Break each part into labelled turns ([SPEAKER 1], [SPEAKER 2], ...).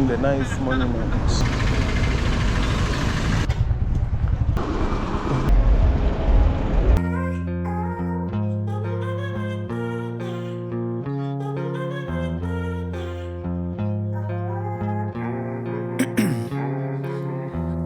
[SPEAKER 1] the nice monument.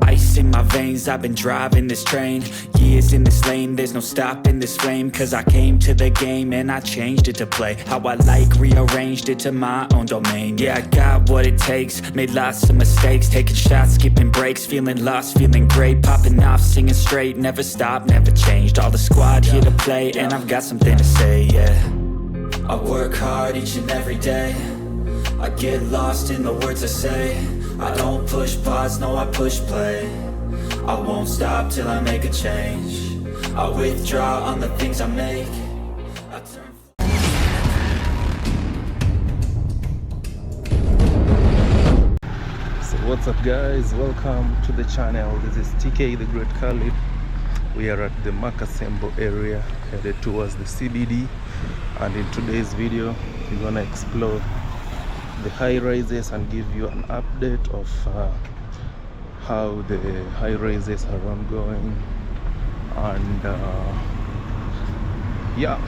[SPEAKER 2] Ice in my veins, I've been driving this train. Years in this lane, there's no stopping this flame. Cause I came to the game and I changed it to play how I like, rearranged it to my own domain. Yeah, I got what it takes, made lots of mistakes, taking shots, skipping breaks, feeling lost, feeling great, popping off, singing straight, never stopped, never changed. All the squad here to play and I've got something to say, yeah. I work hard each and every day, I get lost in the words I say. I don't push pause, no I push play. I won't stop till I make a change. I withdraw on the things I make. I turn.
[SPEAKER 1] So what's up guys, welcome to the channel. This is TK the Great Khalid. We are at the Makasembo area, headed towards the CBD, and in today's video we're gonna explore the high rises and give you an update of how the high rises are ongoing, and yeah,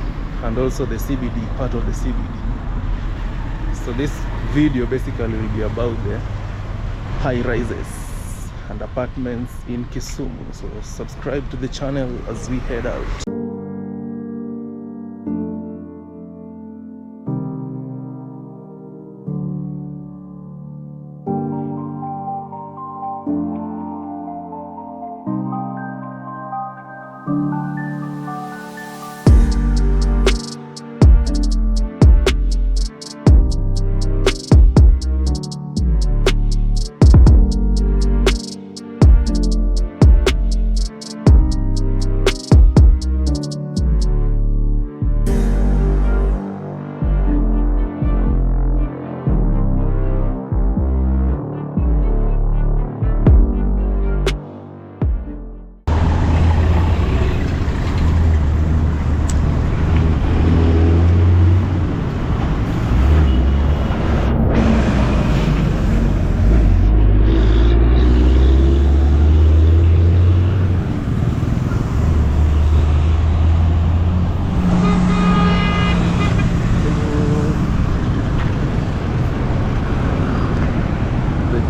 [SPEAKER 1] and also the CBD, part of the CBD. So this video basically will be about the high rises and apartments in Kisumu. So subscribe to the channel as we head out.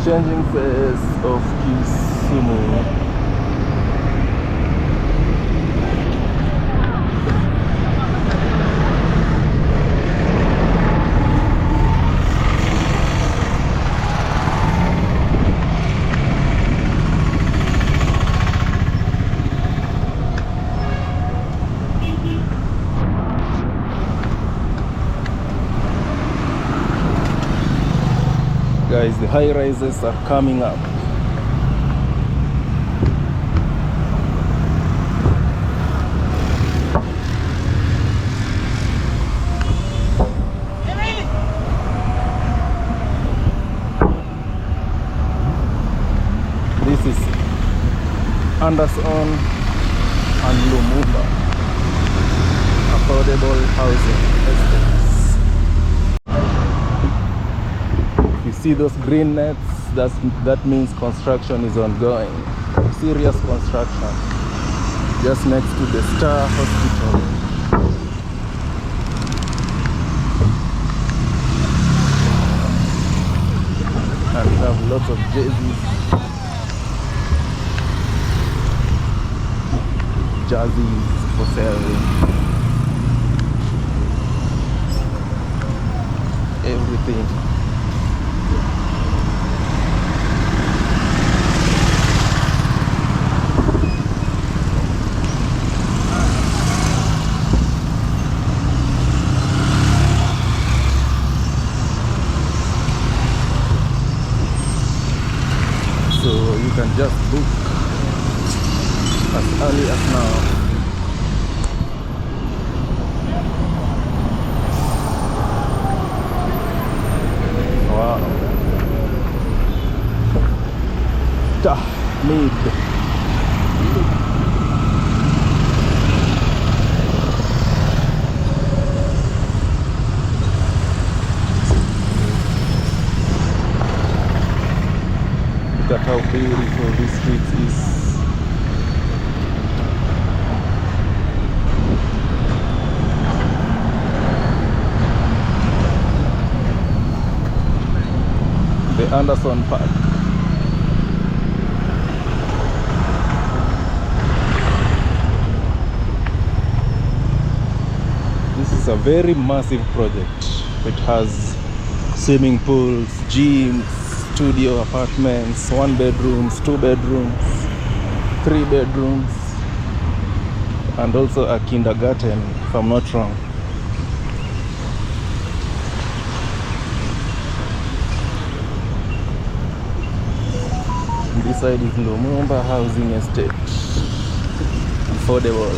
[SPEAKER 1] Changing face of Kisumu. Guys, the high rises are coming up. This is Anderson and Lumumba affordable housing estates. See those green nets, that means construction is ongoing, serious construction, just next to the Star Hospital. And we have lots of jerseys for sale, everything. So you can just book as early as now. Wow. Tahmid. Look at how beautiful this street is. The Anderson Park. This is a very massive project. It has swimming pools, gyms, studio apartments, 1 bedrooms, 2 bedrooms, 3 bedrooms, and also a kindergarten, if I'm not wrong. This side is Lumumba Housing Estate. Affordable.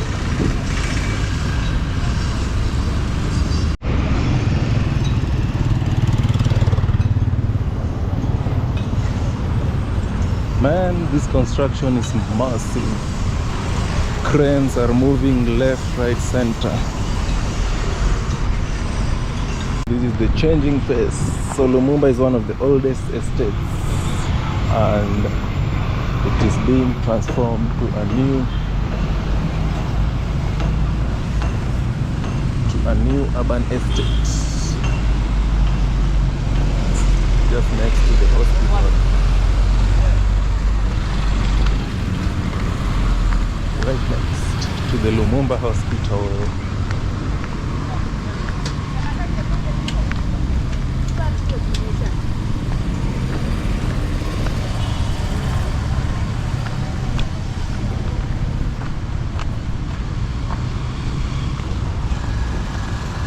[SPEAKER 1] Man, this construction is massive. Cranes are moving left, right, center. This is the changing phase. So Lumumba is one of the oldest estates, and it is being transformed to a new urban estate just next to the hospital. Right next to the Lumumba Hospital.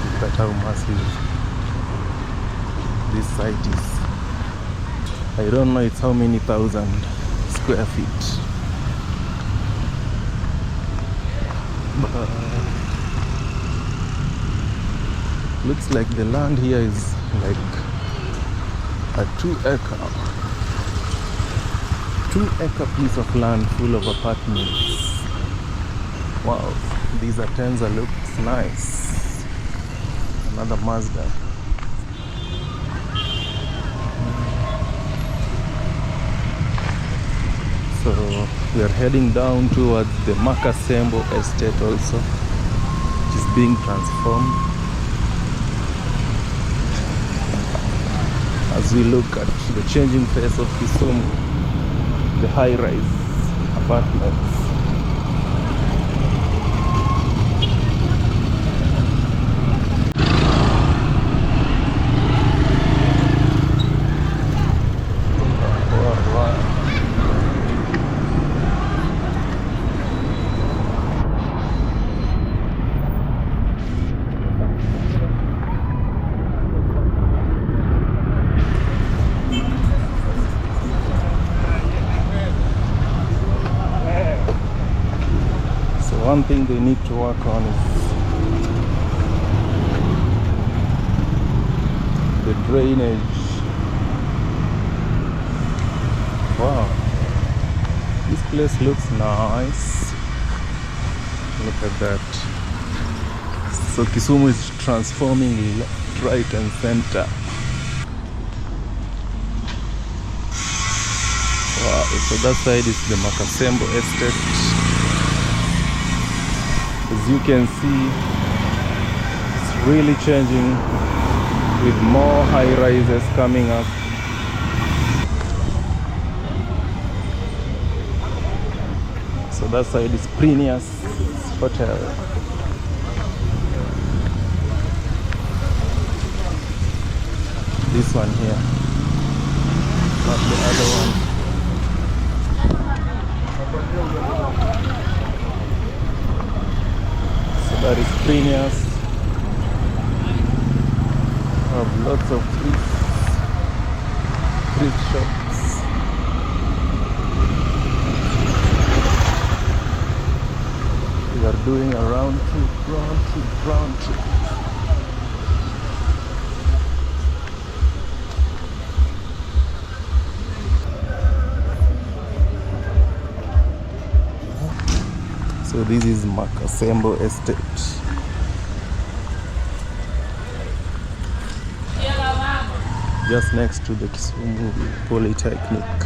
[SPEAKER 1] Look at how massive this site is. I don't know it's how many thousand square feet. But looks like the land here is like a 2-acre piece of land full of apartments. Wow, these Atenza looks nice. Another Mazda. So we are heading down towards the Makasembo estate also, which is being transformed. As we look at the changing face of Kisumu, the high-rise apartments. One thing they need to work on is the drainage. Wow, this place looks nice. Look at that. So Kisumu is transforming left, right and center. Wow, so that side is the Makasembo estate. As you can see, it's really changing with more high rises coming up. So that side is Prius Hotel. This one here, not the other one. That is Prius. Have lots of thrift shops. We are doing a round trip. So this is Makasembo Estate. Just next to the Kisumu Polytechnic.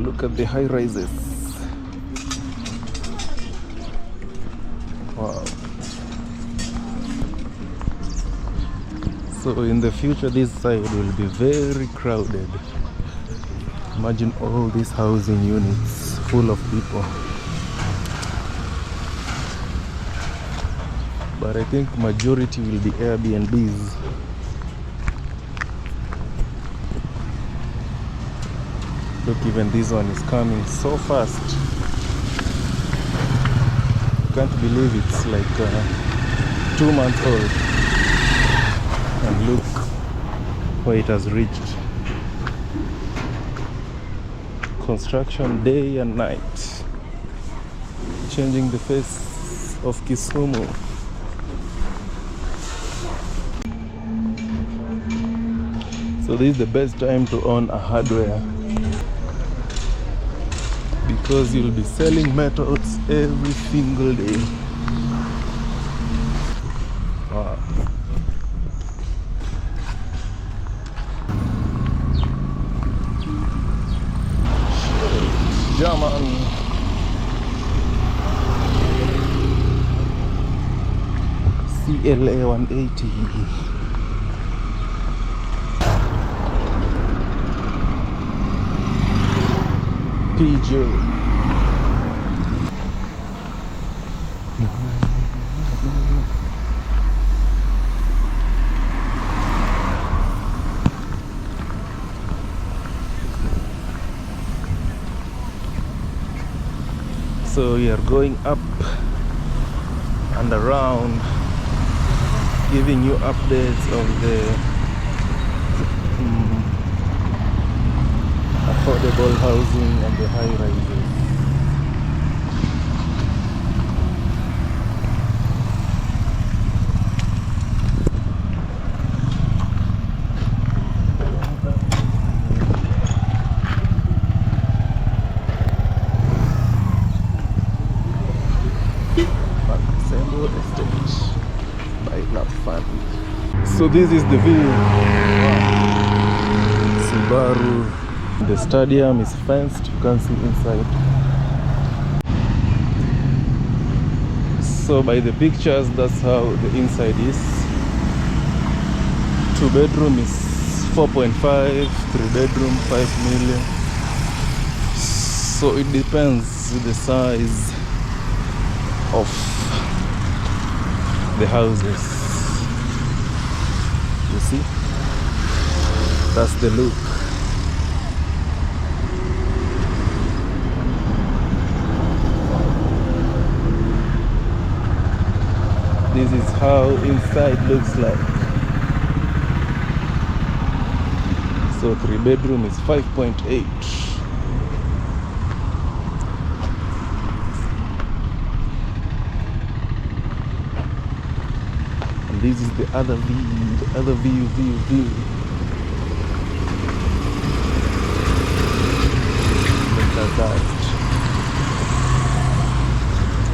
[SPEAKER 1] Look at the high rises. Wow. So in the future this side will be very crowded. Imagine all these housing units full of people. But I think majority will be Airbnbs. Look, even this one is coming so fast. Can't believe it's like 2 months old. And look where it has reached. Construction day and night, changing the face of Kisumu. So this is the best time to own a hardware, because you'll be selling metals every single day. Wow. German. CLA 180. PJ. So we are going up and around, giving you updates of the affordable housing and the high rises. So this is the view. Wow. Subaru. The stadium is fenced, you can see inside. So by the pictures, that's how the inside is. 2-bedroom is 4.5, 3-bedroom 5 million. So it depends with the size of the houses. You see, that's the look. This is how inside looks like. So 3-bedroom is 5.8. And this is the other view, view. Look at that.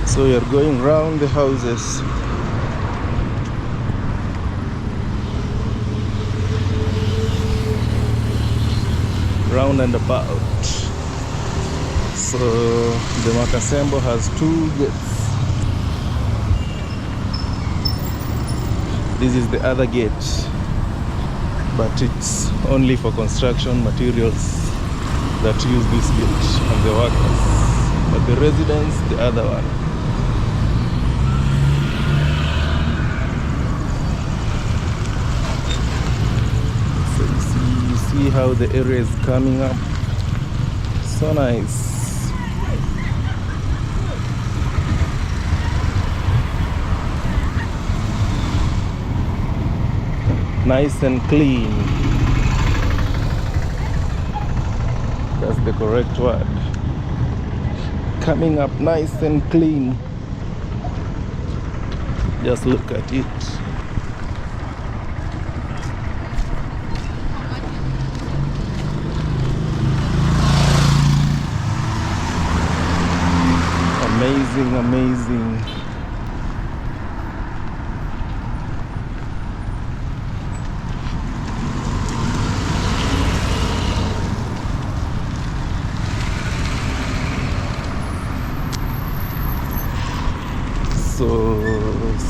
[SPEAKER 1] So we are going round the houses. Round and about. So the Makasembo has 2 gates. This is the other gate, but it's only for construction materials that use this gate and the workers. But the residents, the other one. So you see how the area is coming up. So nice. Nice and clean. That's the correct word. Coming up nice and clean. Just look at it. Amazing, amazing.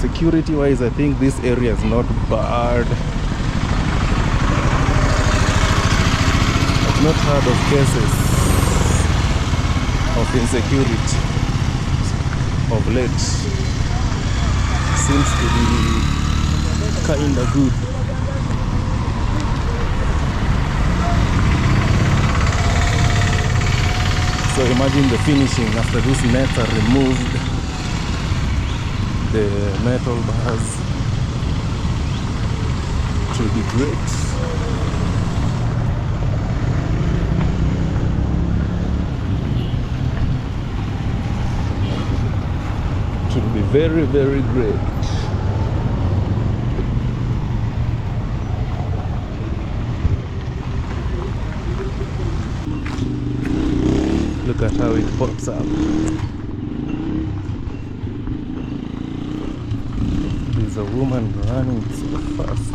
[SPEAKER 1] Security wise, I think this area is not bad. I've not heard of cases of insecurity of late. Seems to be kinda good. So imagine the finishing after these nets are removed, the metal bars. It will be great. It will be very, very great. Look at how it pops up. There's a woman running so fast.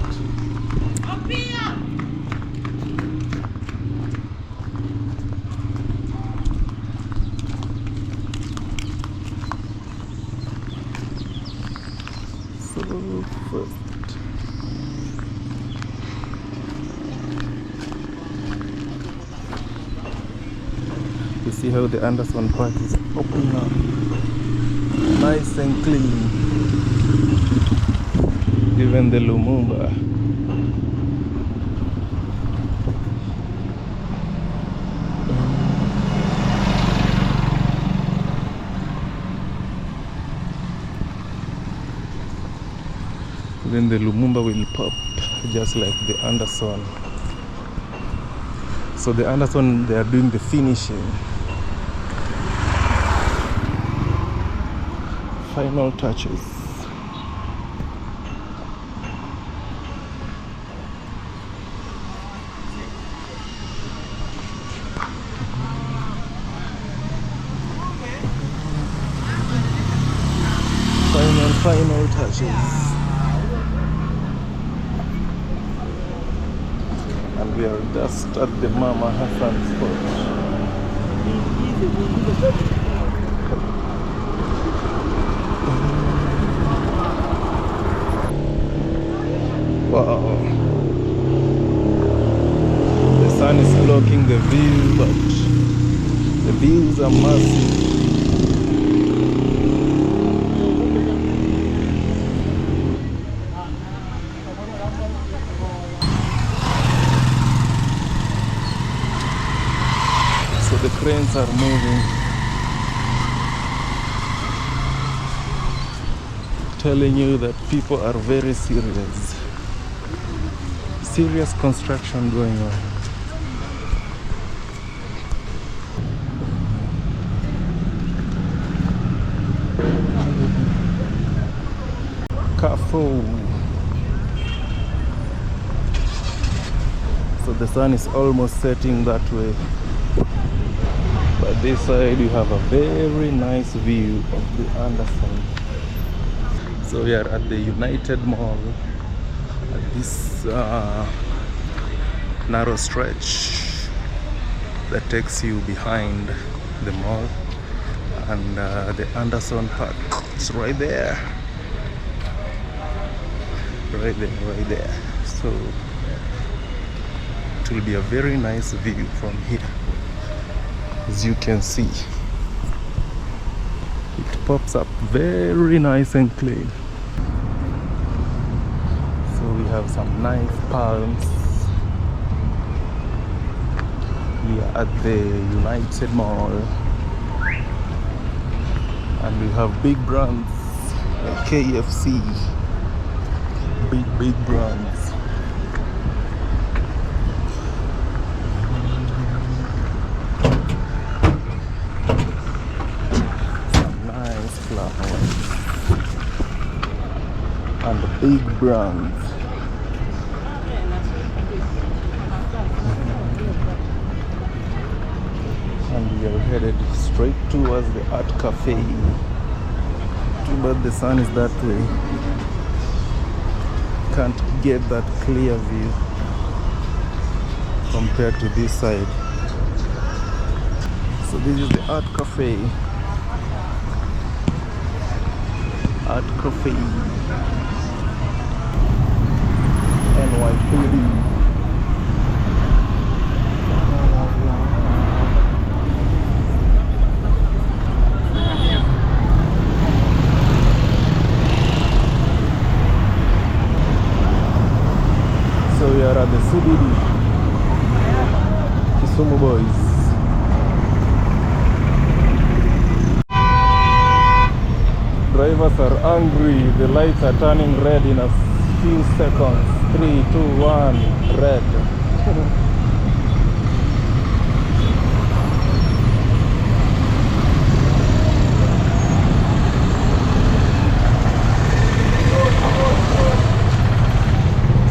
[SPEAKER 1] So fast. You see how the Anderson Park is open now, nice and clean. Even the Lumumba. Even the Lumumba will pop just like the Anderson. So the Anderson, they are doing the finishing. Final touches. Final touches. And we are just at the Mama Hassan spot. Wow. The sun is blocking the view, but the views are massive. So the cranes are moving, telling you that people are very serious. Serious construction going on. Careful. So the sun is almost setting that way. But this side you have a very nice view of the Anderson. So we are at the United Mall at this narrow stretch that takes you behind the mall, and the Anderson Park is right there. Right there. So it will be a very nice view from here. As you can see, it pops up very nice and clean. So we have some nice palms. We are at the United Mall, and we have big brands like KFC. Big brands. And the big brands. And we are headed straight towards the art cafe. Too bad the sun is that way. Can't get that clear view compared to this side. So this is the art cafe. at Coffee NYPD. So we are at the CBD, Kisumu boys. Drivers are angry, the lights are turning red in a few seconds. 3, 2, 1, red.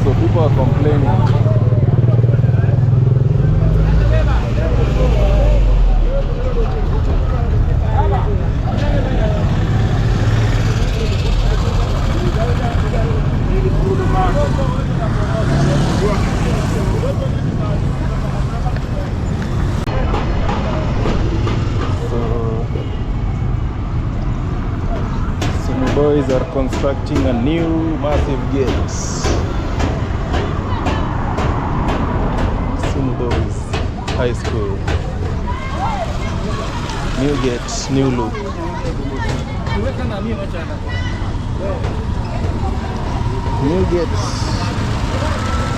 [SPEAKER 1] So people are complaining. Boys are constructing a new massive gate. Kisumu Boys High School. New gate, new look. New gate,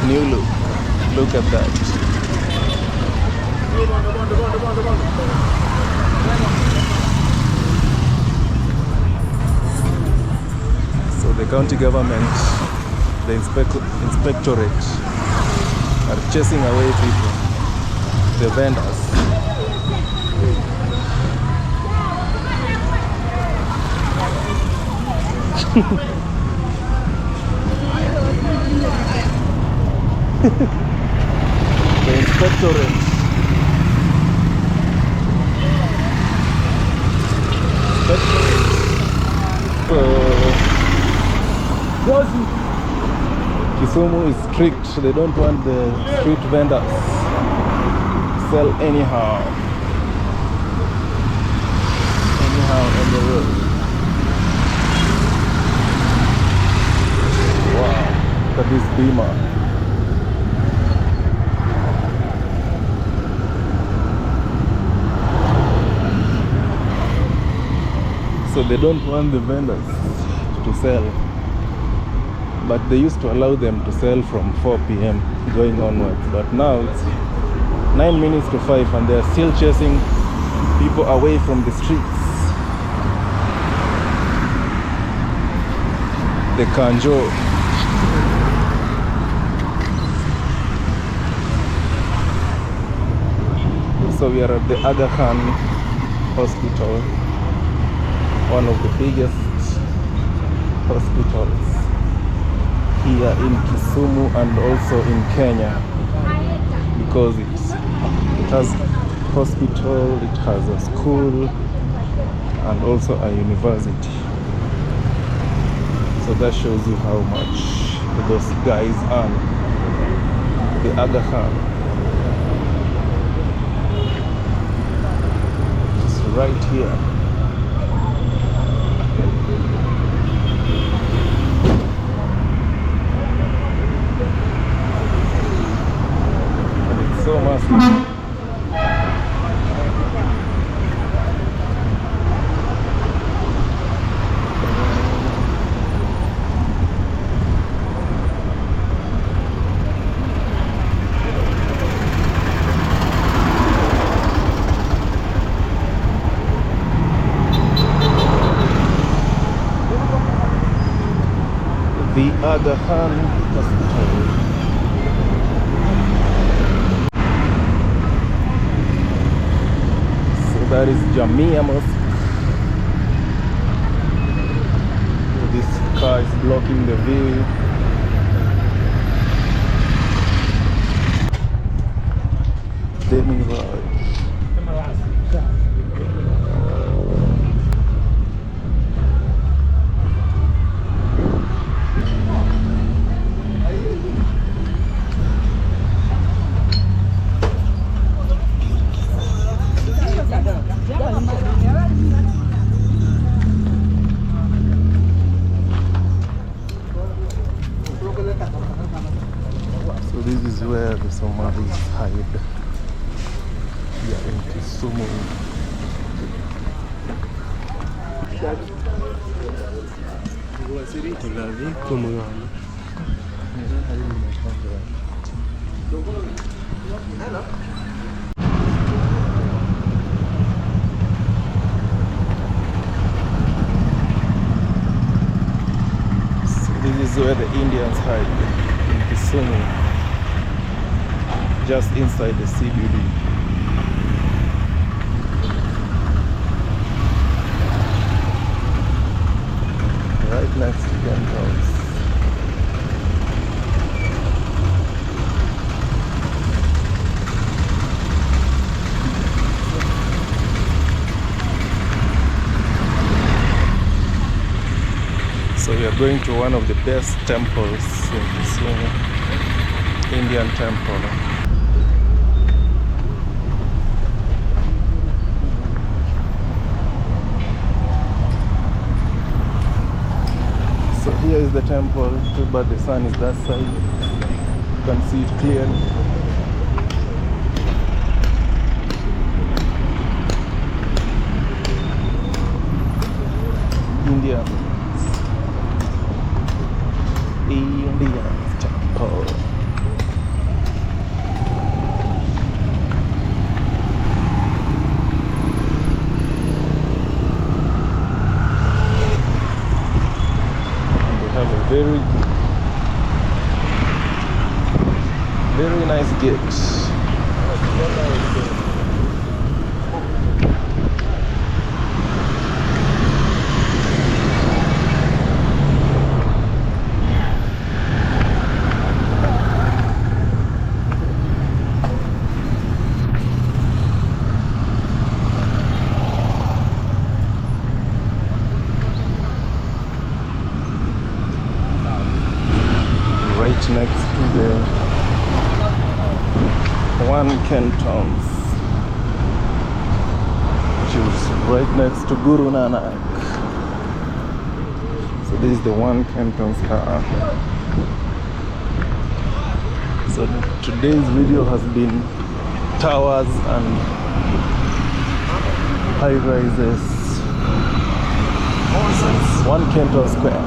[SPEAKER 1] new look. Look at that. The county government, the inspectorate are chasing away people, the vendors. The inspectorate. Kisumu is strict. They don't want the street vendors to sell anyhow on the road. Wow, look at this beamer. So they don't want the vendors to sell. But they used to allow them to sell from 4 p.m. going onwards. But now it's 9 minutes to 5 and they're still chasing people away from the streets. The Kanjo. So we are at the Aga Khan Hospital, one of the biggest hospitals here in Kisumu and also in Kenya, because it has hospital, it has a school and also a university. So that shows you how much those guys earn. The Aga Khan. It's right here. So massive. The Aga Khan Hospital. That is Jamia Mosque. This car is blocking the view. Demi Road. safaris hide here in Kisumu. This is where the Indians hide in Kisumu, just inside the CBD. Right next to Kent House. So we are going to one of the best temples in Kisumu, Indian temple. So here is the temple, but the sun is that side. You can see it clearly. Indian temple. And they have a very nice gate. Right next to the one Kentons, which is right next to Guru Nanak. So this is the one Kentons car. So today's video has been towers and high rises. One Kenton Square.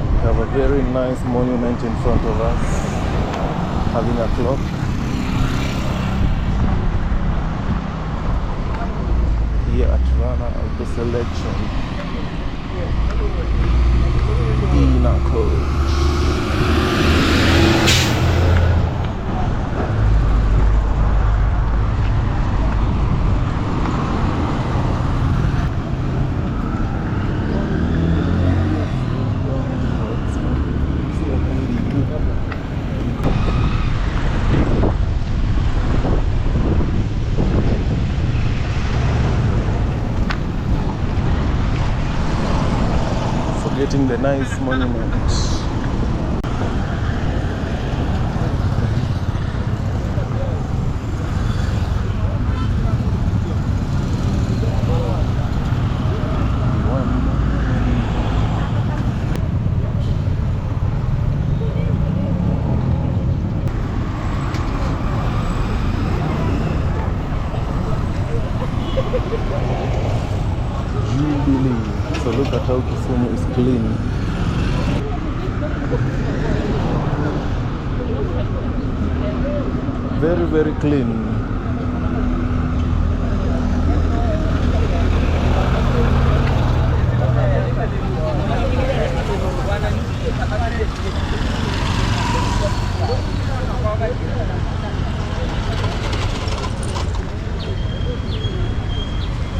[SPEAKER 1] We have a very nice monument in front of us, having a clock. Here at Rana Auto Selection in a coach. Getting the nice monument. Jubilee. So look at how Kisumu is clean. Very clean.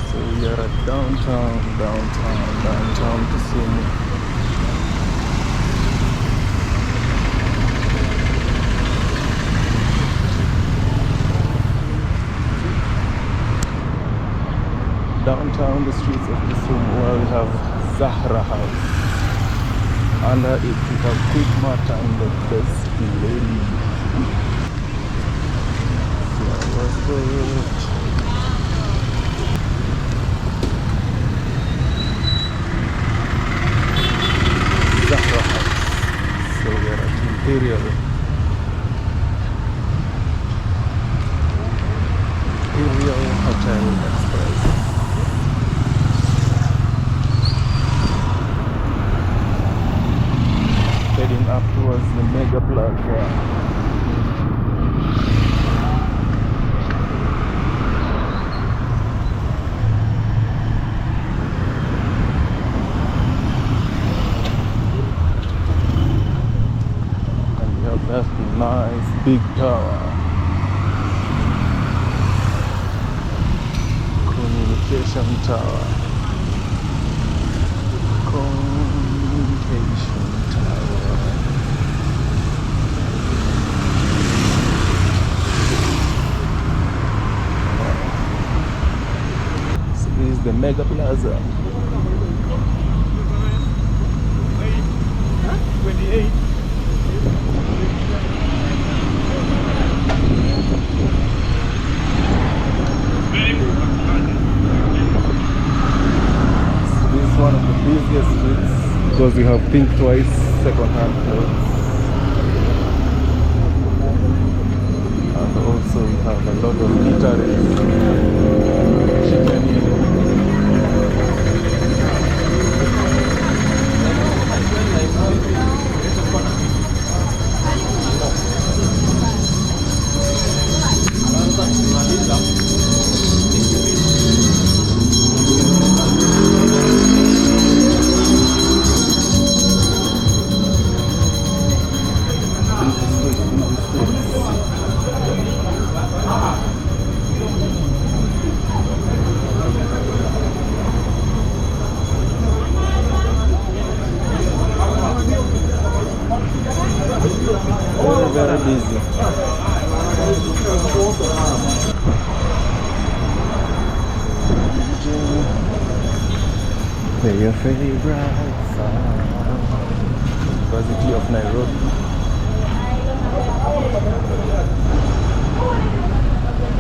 [SPEAKER 1] So we are at downtown Kisumu. Downtown, the streets of Kisumu, where we have Zahra House. Under it we have Quickmart and the best lady. Imperial Hotel Express. Heading up towards the Mega Plaza. That's the nice big tower. Communication tower. Communication tower. So this is the Mega Plaza. 28. One of the busiest streets because you have Think Twice second-hand clothes, and also you have a lot of eateries, chicken. Very busy. Your favorite song. University of Nairobi.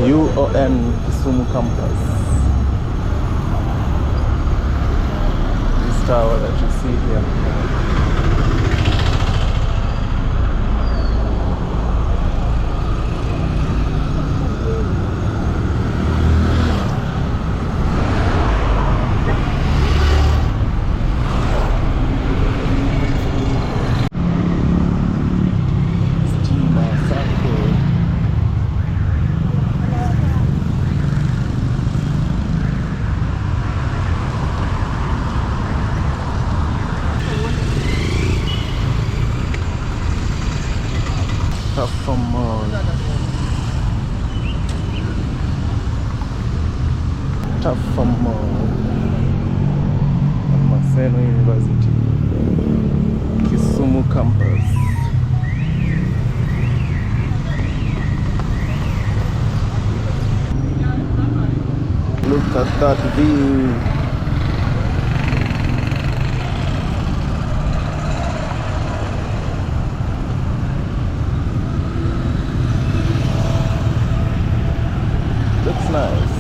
[SPEAKER 1] UON Kisumu campus. This tower that you see here. From Maseno University, Kisumu campus. Look at that view. Looks nice.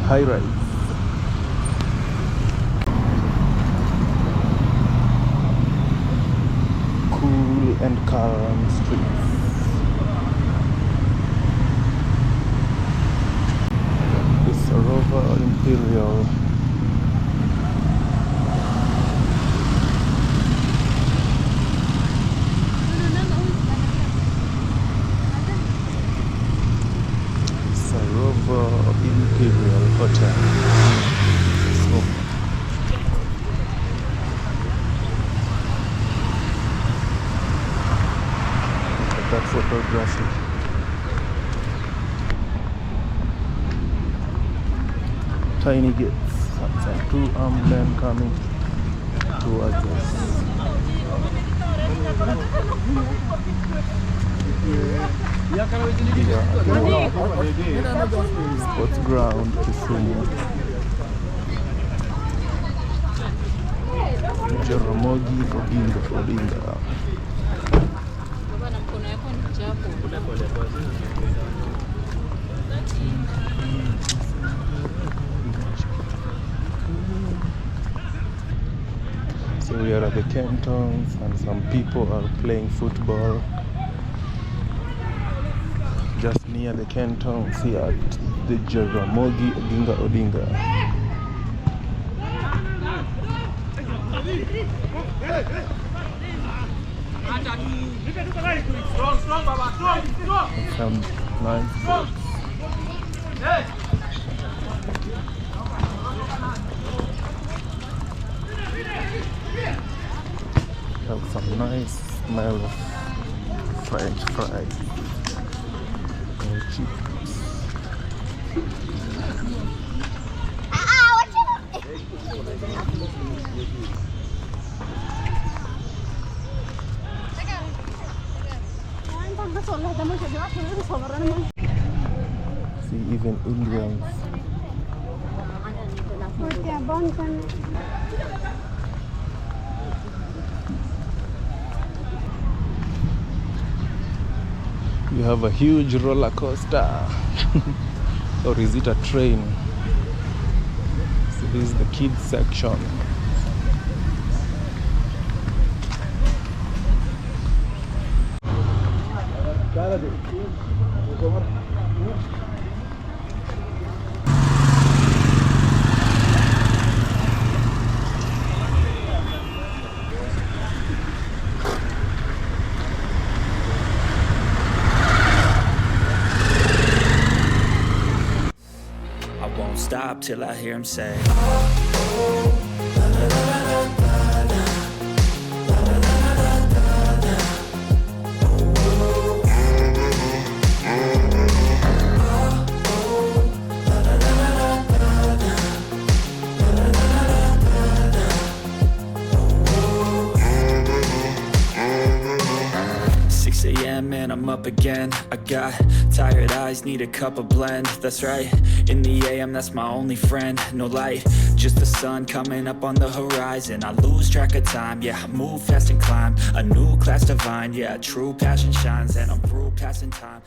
[SPEAKER 1] High rise. Cool and calm streets. This Rover Imperial. Imperial Hotel. So, look at that photography. Tiny gates. Some two armed men coming towards us. Sports ground Kisumu. Jaramogi Odinga. So we are at the cantons and some people are playing football just near the cantons here at the Jaramogi Oginga Odinga. Some nice boats. Have some nice smell of French fries and chips. See, even Indians. You have a huge roller coaster. Or is it a train? So this is the kids section.
[SPEAKER 2] I won't stop till I hear him say 6 a.m. and I'm up again. I got tired eyes, need a cup of blend. That's right, in the AM, that's my only friend. No light, just the sun coming up on the horizon. I lose track of time, yeah, I move fast and climb a new class divine. Yeah, true passion shines and I'm through passing time.